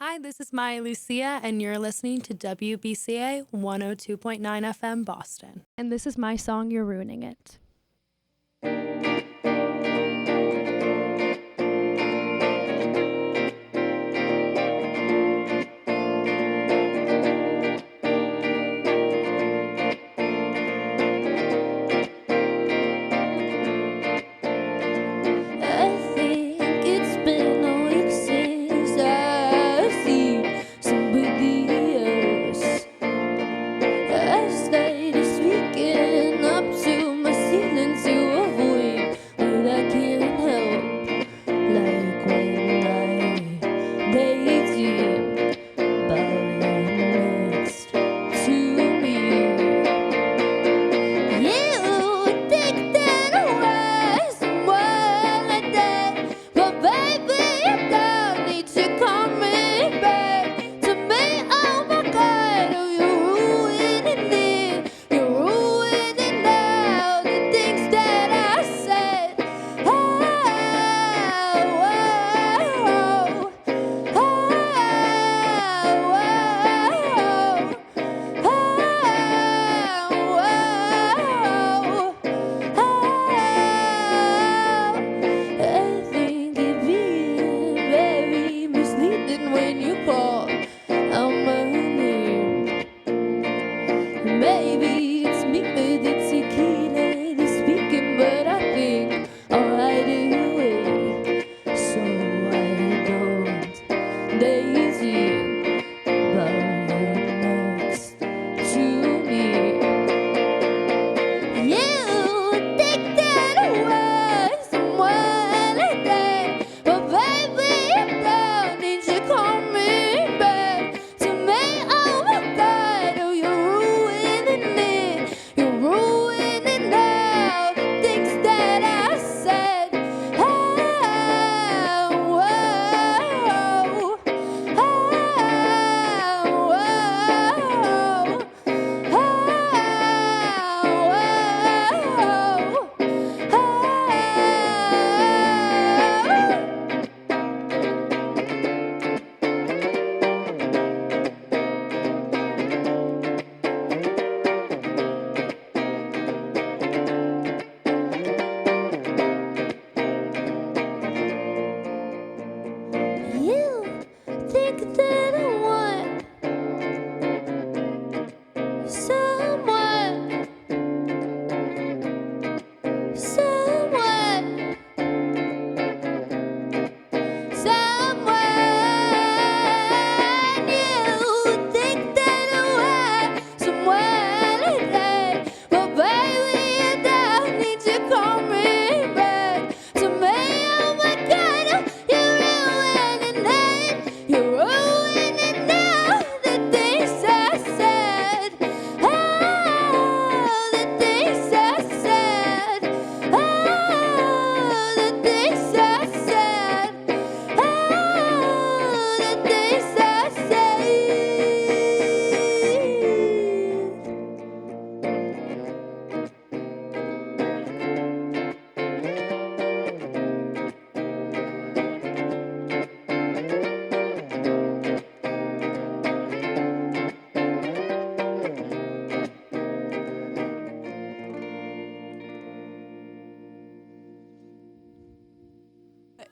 Hi, this is Maya Lucia, and you're listening to WBCA 102.9 FM Boston. And this is my song, You're Ruining It.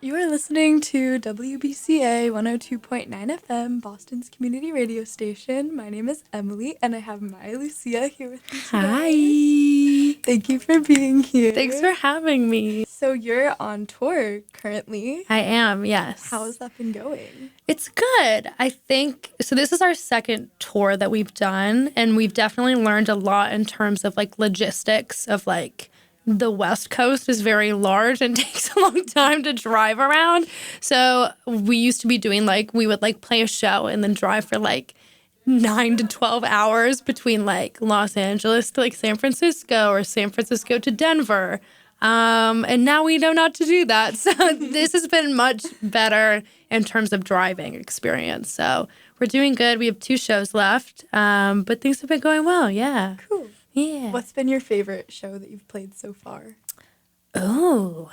You are listening to WBCA 102.9 FM, Boston's community radio station. My name is Emily, and I have Maya Lucia here with me today. Hi. Thank you for being here. Thanks for having me. So you're on tour currently. I am, yes. How has that been going? It's good. I think, so this is our second tour that we've done, and we've definitely learned a lot in terms of like logistics of like, the West Coast is very large and takes a long time to drive around. So we used to be doing like, we would like play a show and then drive for like 9 to 12 hours between like Los Angeles to like San Francisco or San Francisco to Denver. And now we know not to do that. So this has been much better in terms of driving experience. So we're doing good. We have 2 shows left, but things have been going well. Yeah. Cool. Yeah. What's been your favorite show that you've played so far? Oh,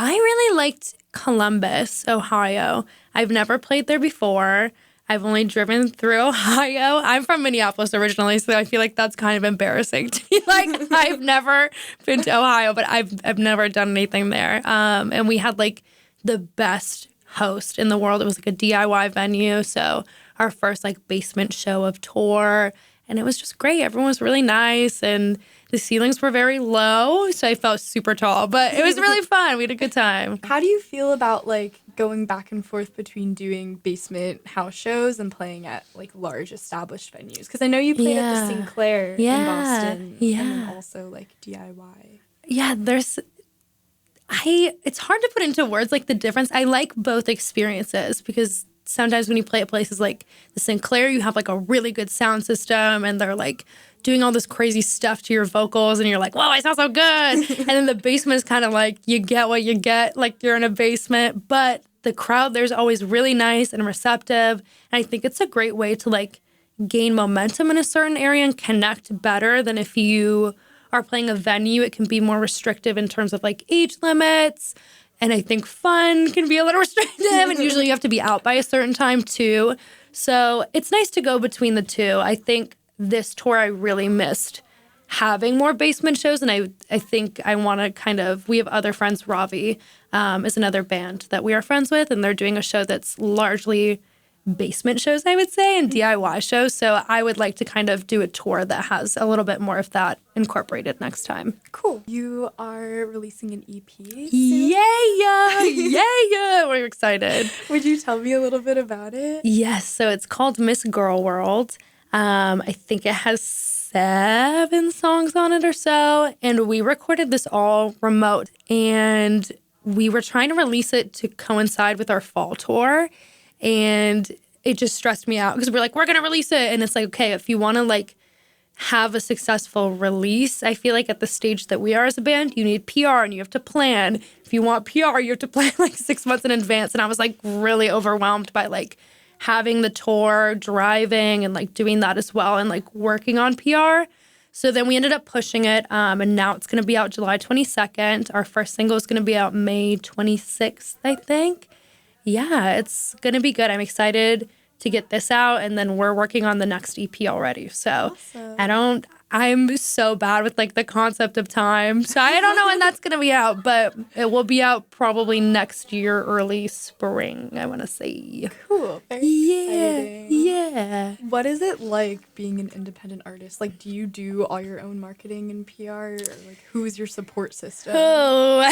I really liked Columbus, Ohio. I've never played there before. I've only driven through Ohio. I'm from Minneapolis originally, so I feel like that's kind of embarrassing to be like, I've never been to Ohio, but I've never done anything there. And we had like the best host in the world. It was like a DIY venue. So our first like basement show of tour, and it was just great. Everyone was really nice, and the ceilings were very low, so I felt super tall, but it was really fun. We had a good time. How do you feel about like going back and forth between doing basement house shows and playing at like large established venues? Because I know you played at the Sinclair in Boston, and then also like DIY. Yeah, it's hard to put into words like the difference. I like both experiences because sometimes when you play at places like the Sinclair, you have like a really good sound system and they're like doing all this crazy stuff to your vocals and you're like, whoa, I sound so good. And then the basement is kind of like, you get what you get, like you're in a basement. But the crowd there's always really nice and receptive. And I think it's a great way to like gain momentum in a certain area and connect better than if you are playing a venue. It can be more restrictive in terms of like age limits. And I think fun can be a little restrictive, and usually you have to be out by a certain time too. So it's nice to go between the two. I think this tour I really missed having more basement shows, and I think I want to kind of, we have other friends, Ravi is another band that we are friends with, and they're doing a show that's largely basement shows, I would say, and DIY shows. So I would like to kind of do a tour that has a little bit more of that incorporated next time. Cool. You are releasing an EP soon? Yeah. We're excited. Would you tell me a little bit about it? Yes. So it's called Miss Girl World. I think it has 7 songs on it or so. And we recorded this all remote. And we were trying to release it to coincide with our fall tour. And it just stressed me out because we're like, we're going to release it. And it's like, okay, if you want to like have a successful release, I feel like at the stage that we are as a band, you need PR and you have to plan. If you want PR, you have to plan like 6 months in advance. And I was like really overwhelmed by like having the tour, driving and like doing that as well and like working on PR. So then we ended up pushing it. And now it's going to be out July 22nd. Our first single is going to be out May 26th, I think. Yeah, it's going to be good. I'm excited to get this out, and then we're working on the next EP already. So awesome. I'm so bad with like the concept of time. So I don't know when that's going to be out, but it will be out probably next year, early spring, I want to say. Cool. Very exciting. Yeah. What is it like being an independent artist? Like, do you do all your own marketing and PR? Or like, who is your support system? Oh,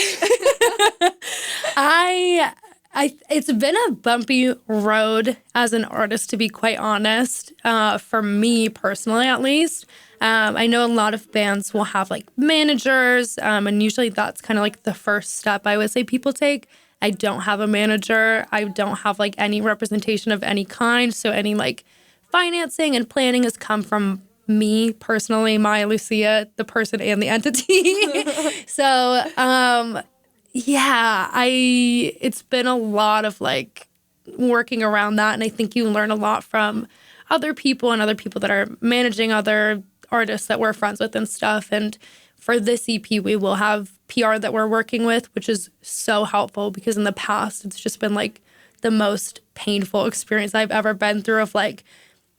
it's been a bumpy road as an artist, to be quite honest, for me personally, at least. I know a lot of bands will have like managers, and usually that's kind of like the first step I would say people take. I don't have a manager. I don't have like any representation of any kind. So any like financing and planning has come from me personally, Maya Lucia, the person and the entity. So, yeah, it's been a lot of like working around that. And I think you learn a lot from other people and other people that are managing other artists that we're friends with and stuff. And for this EP, we will have PR that we're working with, which is so helpful because in the past, it's just been like the most painful experience I've ever been through of like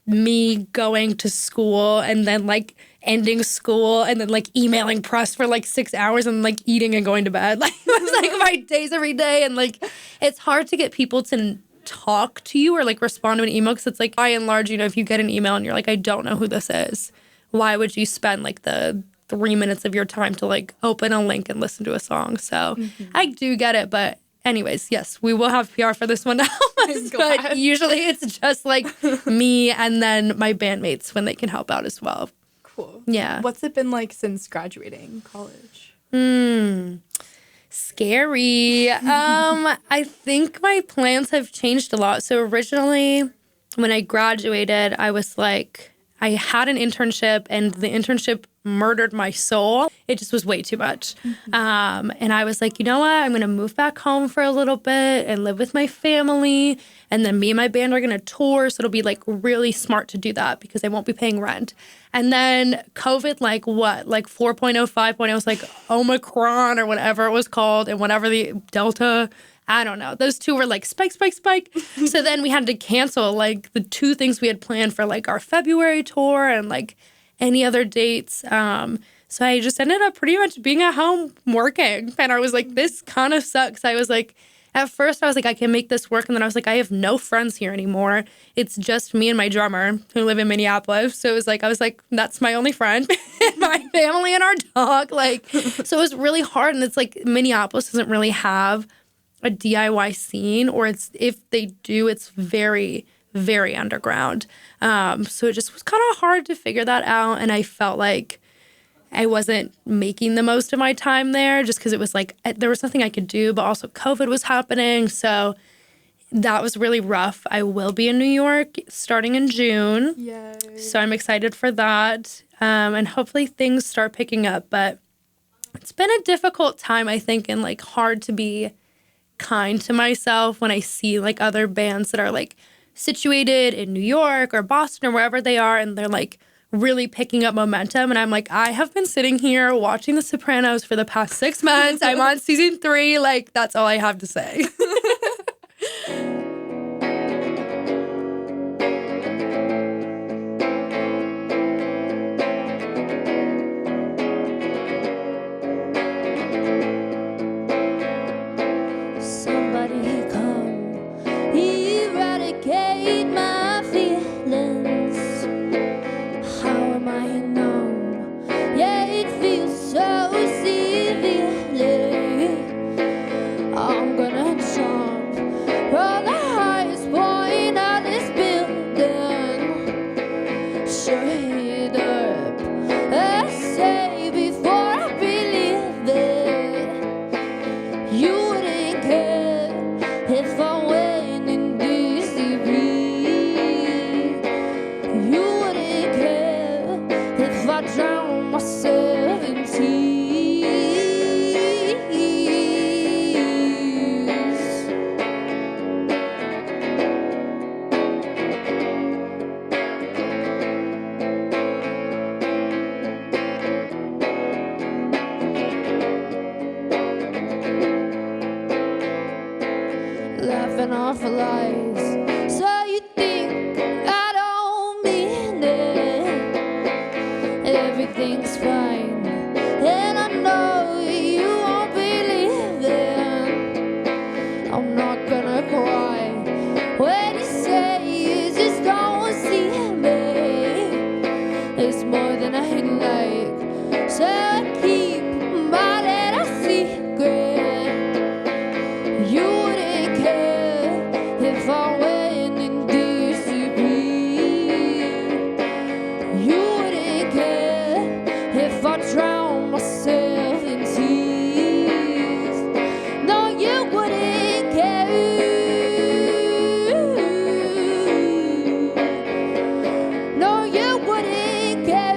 me going to school and then like ending school and then like emailing press for like 6 hours and like eating and going to bed. Like it was like my days every day. And like it's hard to get people to talk to you or like respond to an email because it's like by and large, if you get an email and you're like, I don't know who this is, why would you spend like the 3 minutes of your time to like open a link and listen to a song? So I do get it. But anyways, yes, we will have PR for this one now. But usually it's just like me and then my bandmates when they can help out as well. Cool. Yeah. What's it been like since graduating college? Scary. I think my plans have changed a lot. So originally when I graduated, I was like, I had an internship, and the internship murdered my soul. It just was way too much. And I was like, you know what? I'm going to move back home for a little bit and live with my family. And then me and my band are going to tour. So it'll be like really smart to do that because I won't be paying rent. And then COVID, like 4.0, 5.0 was like Omicron or whatever it was called. And whatever the Delta, I don't know. Those two were like spike. So then we had to cancel like the two things we had planned for like our February tour and like any other dates. So I just ended up pretty much being at home working. And I was like, this kind of sucks. I was like, at first I was like, I can make this work. And then I was like, I have no friends here anymore. It's just me and my drummer who live in Minneapolis. So I was like, that's my only friend, and my family and our dog. Like, so it was really hard. And it's like Minneapolis doesn't really have a DIY scene, or if they do, it's very, very underground. So it just was kind of hard to figure that out. And I felt like I wasn't making the most of my time there just because it was like there was nothing I could do, but also COVID was happening. So that was really rough. I will be in New York starting in June. Yay. So I'm excited for that. And hopefully things start picking up. But it's been a difficult time, I think, and like hard to be kind to myself when I see like other bands that are like situated in New York or Boston or wherever they are, and they're like really picking up momentum. And I'm like, I have been sitting here watching The Sopranos for the past 6 months. I'm on season 3. Like, that's all I have to say. Somebody come eradicate my feelings. How am I numb? Yeah, it feels so severely. I'm gonna jump from the highest point of this building. Straight up, I say before I believe it. You wouldn't care if I went in DCP. You wouldn't care if I drowned myself in tears. Laughing off lies. So you think I don't mean it? Everything's fine, and I know you won't believe it. I'm not gonna cry when you say you just don't see me. It's more than I like, so I keep my little secret. You wouldn't care if I went in DCP. You wouldn't care if I drowned myself in tears. No, you wouldn't care. No, you wouldn't care.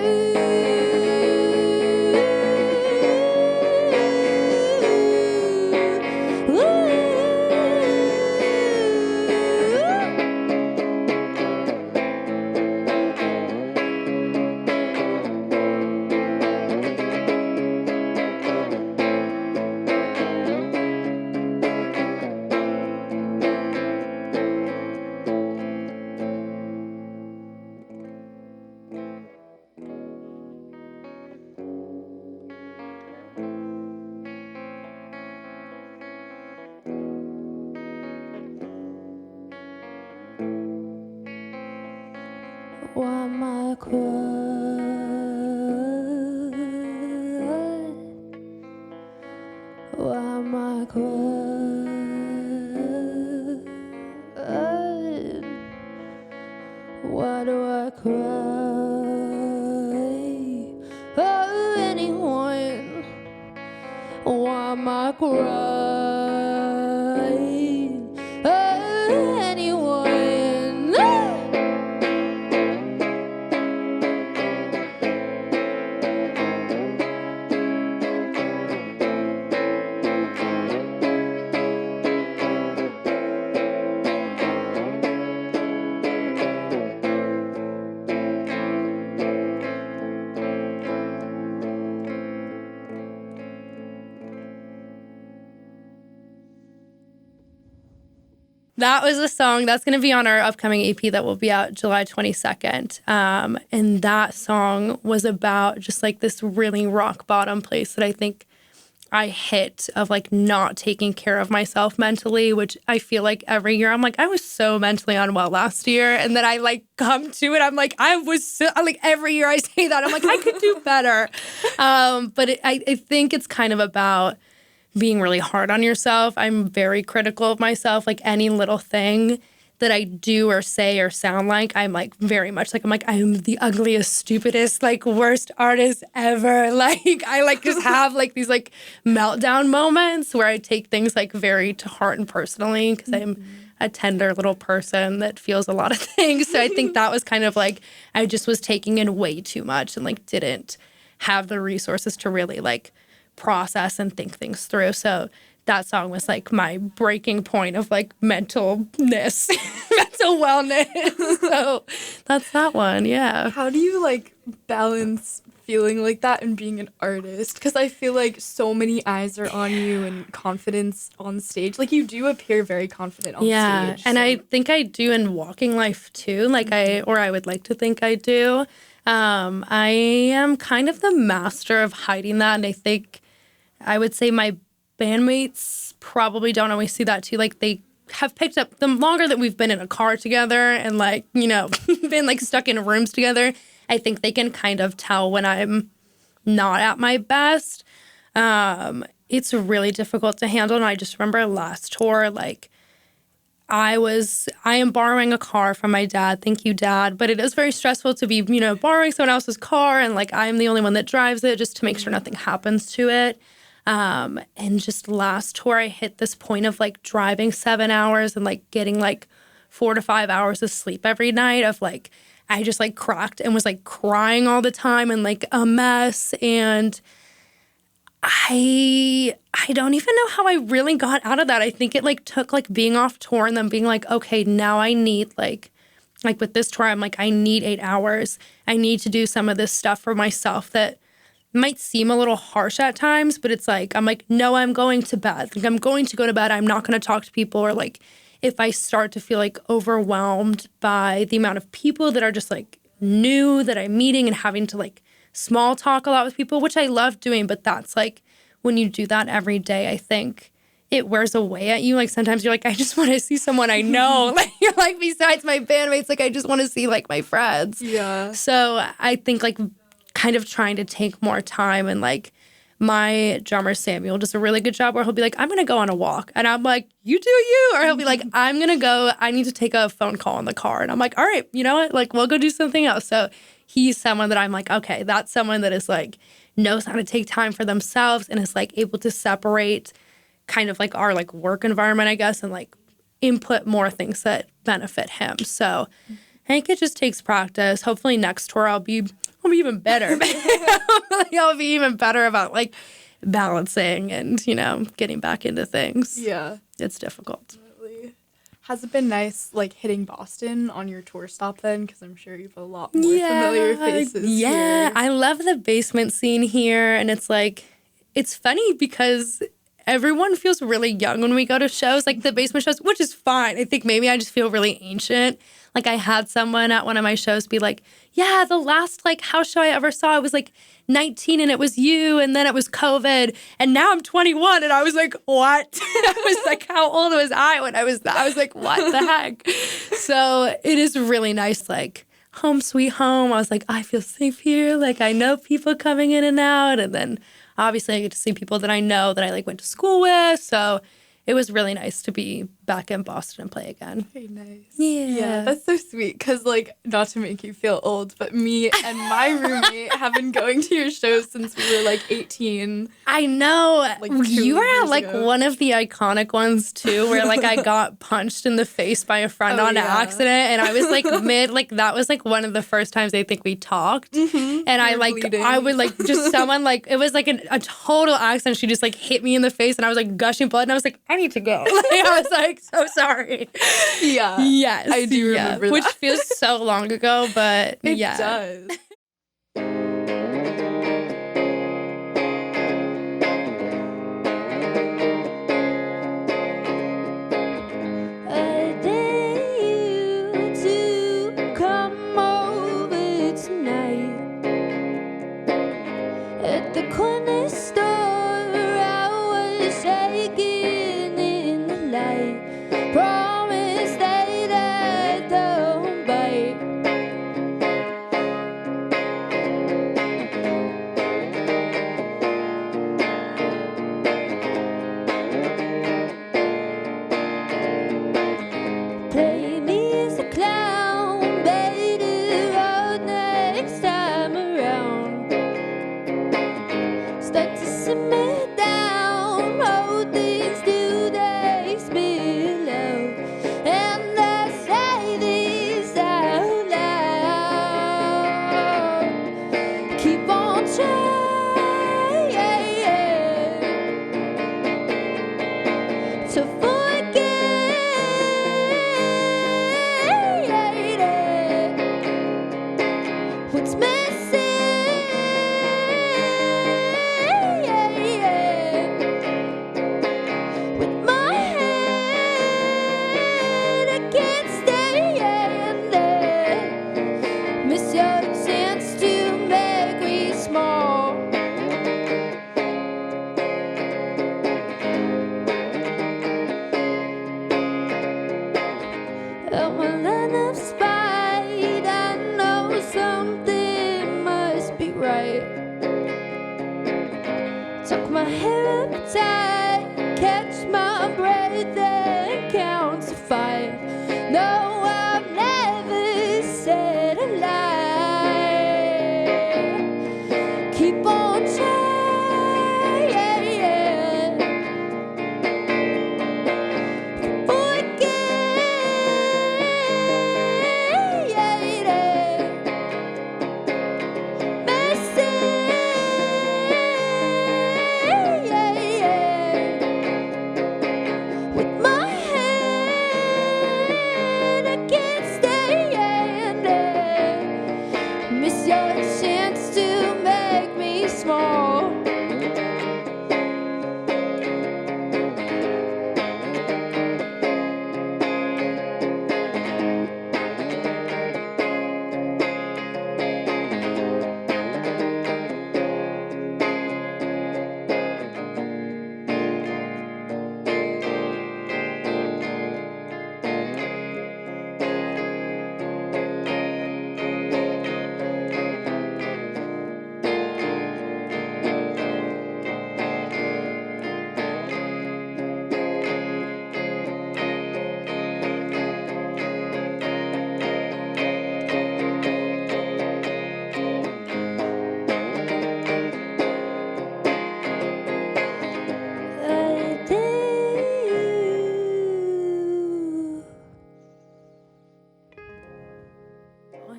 Why am I crying? Why am I crying? Why do I cry? Oh, anyone? Why am I crying? Oh, anyone? That was a song that's going to be on our upcoming EP that will be out July 22nd. And that song was about just like this really rock bottom place that I think I hit of like not taking care of myself mentally, which I feel like every year I'm like, I was so mentally unwell last year. And then I like come to it. I'm like, I was so, like every year I say that. I'm like, I could do better. But I think it's kind of about being really hard on yourself. I'm very critical of myself. Like any little thing that I do or say or sound like, I'm like very much like, I'm the ugliest, stupidest, like worst artist ever. Like I like just have like these like meltdown moments where I take things like very to heart and personally because I'm a tender little person that feels a lot of things. So I think that was kind of like, I just was taking in way too much and like didn't have the resources to really like process and think things through. So that song was like my breaking point of like mentalness, mental wellness. So that's that one. Yeah. How do you like balance feeling like that and being an artist? Because I feel like so many eyes are on you and confidence on stage. Like you do appear very confident on stage. And I think I do in walking life too. Like I would like to think I do. I am kind of the master of hiding that. And I think I would say my bandmates probably don't always see that too. Like they have picked up the longer that we've been in a car together and like, you know, been like stuck in rooms together. I think they can kind of tell when I'm not at my best. It's really difficult to handle. And I just remember last tour, like I am borrowing a car from my dad. Thank you, Dad. But it is very stressful to be, you know, borrowing someone else's car. And like, I'm the only one that drives it just to make sure nothing happens to it. And just last tour, I hit this point of like driving 7 hours and like getting like 4 to 5 hours of sleep every night of like, I just like cracked and was like crying all the time and like a mess. And I don't even know how I really got out of that. I think it like took like being off tour and then being like, okay, now I need like with this tour, I'm like, I need 8 hours. I need to do some of this stuff for myself that might seem a little harsh at times, but it's like, I'm like, no, I'm going to bed. Like I'm going to go to bed. I'm not going to talk to people. Or like, if I start to feel like overwhelmed by the amount of people that are just like new that I'm meeting and having to like small talk a lot with people, which I love doing, but that's like, when you do that every day, I think it wears away at you. Like sometimes you're like, I just want to see someone I know. Like you're like, besides my bandmates, like I just want to see like my friends. Yeah. So I think like kind of trying to take more time and like my drummer Samuel does a really good job where he'll be like, I'm going to go on a walk. And I'm like, you do you. Or he'll be like, I'm going to go. I need to take a phone call in the car. And I'm like, all right, you know what? Like we'll go do something else. So he's someone that I'm like, okay, that's someone that is like knows how to take time for themselves and is like able to separate kind of like our like work environment, I guess, and like input more things that benefit him. So I think it just takes practice. Hopefully next tour I'll be even better. I'll be even better about like balancing and, you know, getting back into things. Yeah. It's difficult. Definitely. Has it been nice like hitting Boston on your tour stop then? Because I'm sure you have a lot more familiar faces here. I love the basement scene here. And it's like, it's funny because everyone feels really young when we go to shows, like the basement shows, which is fine. I think maybe I just feel really ancient. Like I had someone at one of my shows be like, yeah, the last like house show I ever saw, I was like 19 and it was you and then it was COVID and now I'm 21 and I was like, what? I was like, how old was I when I was like, what the heck? So it is really nice, like home sweet home. I was like, I feel safe here. Like I know people coming in and out. And then obviously I get to see people that I know that I like went to school with. So it was really nice to be back in Boston and play again. Very nice. Yeah. That's so sweet. Because, like, not to make you feel old, but me and my roommate have been going to your shows since we were, like, 18. I know. Like, you were at, like, ago. one of the iconic ones, too, where, like, I got punched in the face by a friend on accident. And I was, like, that was, like, one of the first times I think we talked. Mm-hmm. And I would, like, just someone, like, it was, like, a total accident. She just, like, hit me in the face. And I was, like, gushing blood. And I was, like, I need to go. Like, I was, like, so sorry. Yeah. Yes. I do remember that. Which feels so long ago, but It yeah. does. I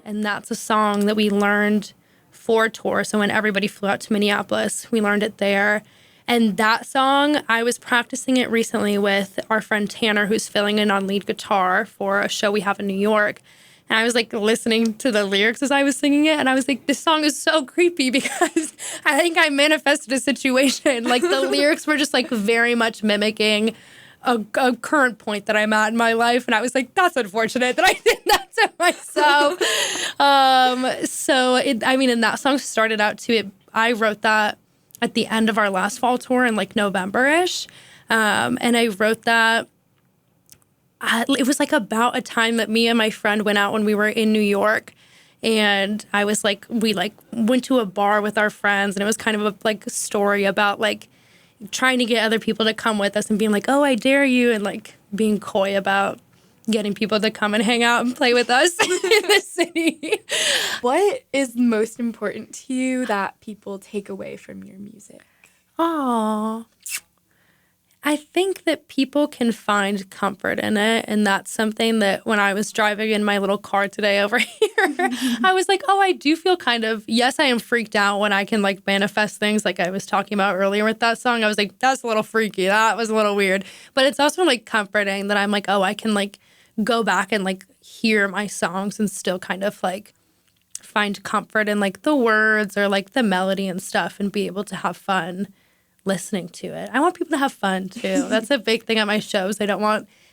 And that's a song that we learned for tour. So when everybody flew out to Minneapolis, we learned it there. And that song, I was practicing it recently with our friend Tanner, who's filling in on lead guitar for a show we have in New York. And I was like listening to the lyrics as I was singing it. And I was like, this song is so creepy because I think I manifested a situation. Like the lyrics were just like very much mimicking a current point that I'm at in my life. And I was like, that's unfortunate that I did that to myself. And that song started out too. I wrote that at the end of our last fall tour in like November-ish. And I wrote that. It was like about a time that me and my friend went out when we were in New York. And I was like, we like went to a bar with our friends, and it was kind of a story about like trying to get other people to come with us and being like, oh, I dare you, and like being coy about getting people to come and hang out and play with us in the city. What is most important to you that people take away from your music? Oh, I think that people can find comfort in it. And that's something that when I was driving in my little car today over here, I was like, oh, I do feel kind of, yes, I am freaked out when I can like manifest things like I was talking about earlier with that song. I was like, that's a little freaky. That was a little weird. But it's also like comforting that I'm like, oh, I can like go back and like hear my songs and still kind of like find comfort in like the words or like the melody and stuff and be able to have fun listening to it. I want people to have fun too. That's a big thing at my shows. I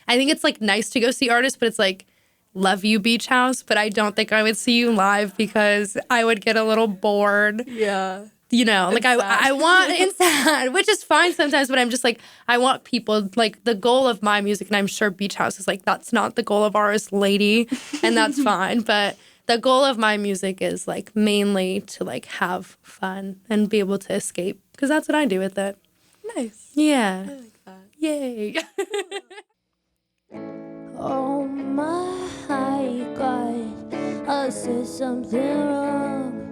think it's like nice to go see artists, but it's like, love you, Beach House, but I don't think I would see you live because I would get a little bored. Yeah. You know, like I want it's sad, which is fine sometimes, but I'm just like, I want people, like the goal of my music, and I'm sure Beach House is like, that's not the goal of ours, lady, and that's fine. But the goal of my music is like mainly to like have fun and be able to escape, because that's what I do with it. Nice. Yeah. I like that. Yay. Oh my God, I said something wrong.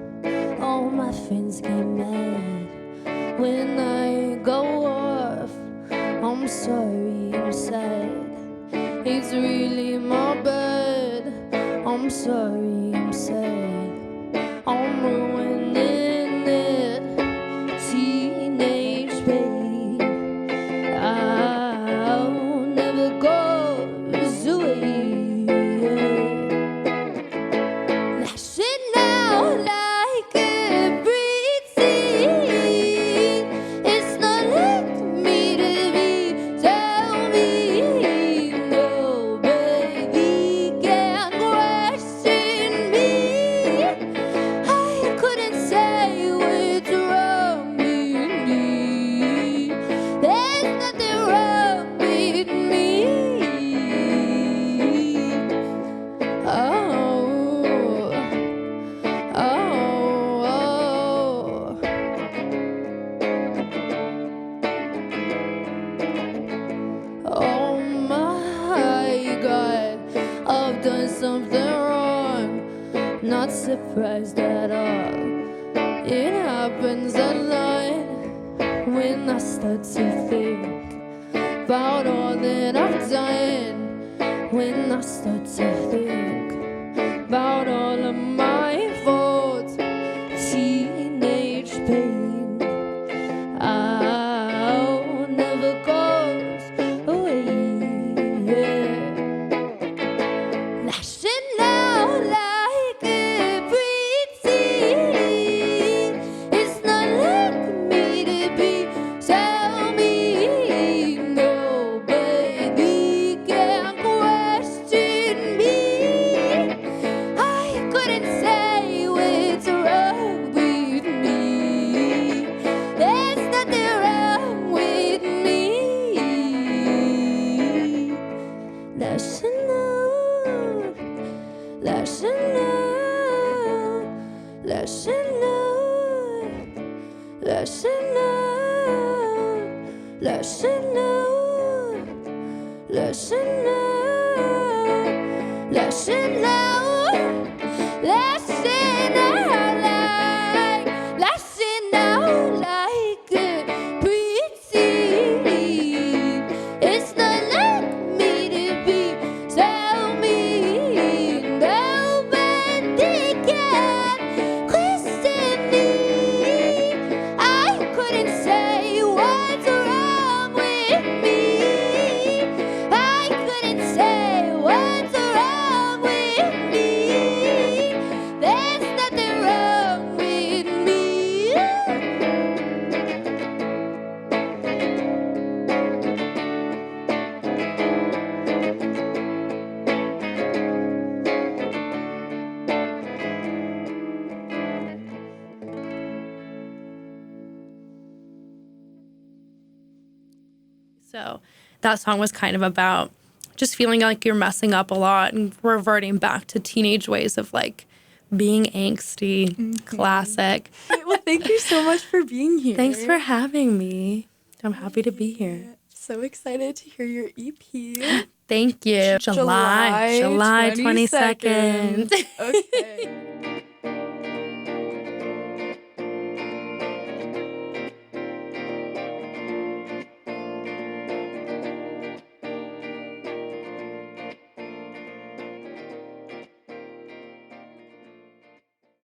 All my friends get mad when I go off. I'm sorry, I'm sad. It's really my bad. I'm sorry, I'm sad. I'm ruining it. Teenage pain. I'll never go away. Lashing out like everything. It's not like me to be. Tell me, no, baby, can't question me. I couldn't say what's wrong with me. There's nothing wrong with me. Oh, oh, oh my God, I've done something wrong. Not surprised at all. It happens a lot when I start to think about all that I've done. When I start to think about all of my faults, teenage pain, I'll never goes away. Lashing out like everything. It's not like me to be. Tell me, no, baby, can't question me. I couldn't say what's wrong with me. There's nothing wrong with me. Lashing out, lashing out, lashing out, lashing out, lashing out, lashing out, lashing out, lashing out like, lashing out like a pretty. It's not like me to be. Tell me, nobody So that song was kind of about just feeling like you're messing up a lot and reverting back to teenage ways of like being angsty. Classic. Well, thank you so much for being here. Thanks for having me. I'm happy to be here. So excited to hear your EP. Thank you. July 22nd. Okay.